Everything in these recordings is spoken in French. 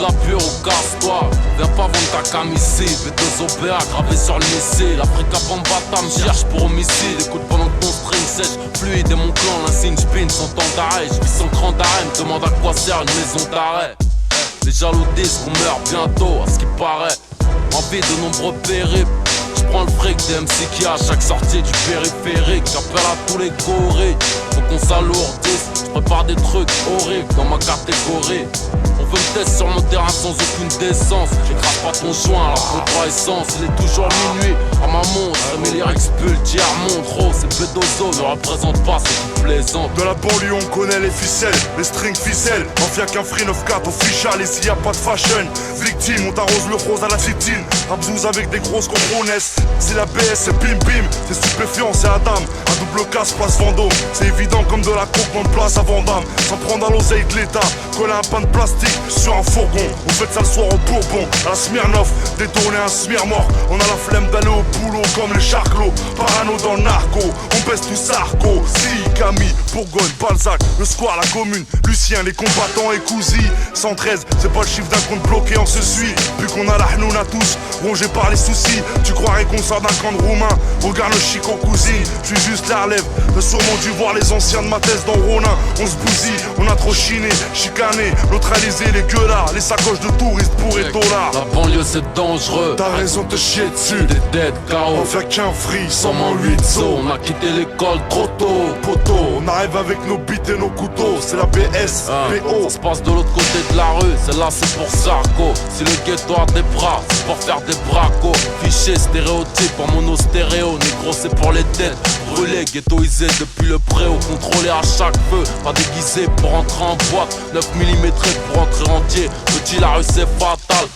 la bureau, casse-toi. Viens pas vendre ta camisée, V2OBA gravé sur le missile. Africa Bambata me cherche pour homicide. Écoute pendant que ton string sèche, fluide et mon clan, l'insigne spin, son temps d'arrêt. J'vis son cran d'arrêt, me demande à quoi sert une maison d'arrêt. Les jaloux disent qu'on meurt bientôt, à ce qui paraît. Envie de nombreux périples. J'prends le fric des MC qui à chaque sortie du périphérique. J'appelle à tous les gorilles, faut qu'on s'alourdisse. J'prépare des trucs horribles dans ma catégorie. On veut me tester sur mon terrain sans aucune décence. J'écrase pas ton joint à la pompe à essence. Il est toujours minuit à ma montre. Mes lyrics bulles, montre. C'est Bedozo, ne représente pas ce qui plaisante. De la banlieue on connaît les ficelles, les strings ficelles. Mafia qu'un free 9-4 official, ici y a pas de fashion. Victime, on t'arrose le rose à la citine. Abzouz avec des grosses compronesses. C'est la BS, c'est bim bim. C'est stupéfiant, c'est Adam. Un double casse, place Vendôme. C'est évident comme de la coke dans le place à Vandame. Sans prendre à l'oseille de l'État. Coller un pain de plastique sur un fourgon. On fait ça le soir au Bourbon. À la Smirnoff, détourner un smir mort. On a la flemme d'aller au boulot comme les charclos. Parano dans le narco, on baisse tout Sarko. Si, Camille, Bourgogne, Balzac, le square, la commune, Lucien, les combattants et Cousy. 113, c'est pas le chiffre d'un compte bloqué, on se suit. Vu qu'on a la hnouna tous, rongé par les soucis. Tu croirais qu'on sort d'un camp de roumain. Regarde le chico cousine, je suis juste la relève. T'as sûrement dû voir les anciens de ma thèse dans Ronin. On se bousille, on a trop chiné, chicané, neutralisé les gueulards, les sacoches de touristes pour et dollars. La banlieue c'est dangereux, t'as raison de te chier dessus. Des dead KO, On fait qu'un free, sans en 8 zones. On a quitté l'école trop tôt. poteau. On arrive avec nos bites et nos couteaux, c'est la BS, PO. Ça se passe de l'autre côté de la rue, c'est là c'est pour Sarko. Si le ghetto a des bras, c'est pour faire des bracos. Fiché, stéréotype en mono stéréo. Négro c'est pour les têtes brûlées, ghettoisées depuis le préau. Contrôlé à chaque feu, pas déguisé pour entrer en boîte. 9 mm pour entrer entier, petit la rue c'est fatal.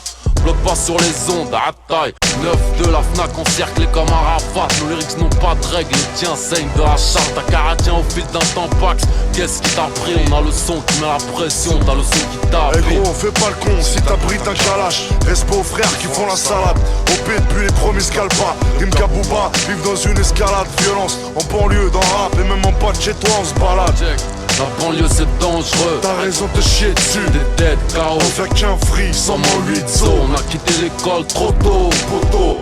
Bloque pas sur les ondes à taille. 9 de la Fnac encerclé comme un rafat. Nos lyrics n'ont pas de règles, les tiens saignent de la charte. Ta cara tient au fil d'un tampax. Qu'est-ce qui t'a pris? On a le son qui met la pression, t'as le son qui tape. Eh gros, fais pas le con, si t'abrites un calache. Respect aux frères qui font la salade. OP depuis les premiers scalpas. Rim Kabouba, vivent dans une escalade. Violence en banlieue, dans rap et même en bas de chez toi on se balade. La banlieue c'est dangereux, T'as raison de te chier dessus. des dead KO. On fait qu'un free, sans 8 zones. On a quitté l'école trop tôt. poteau.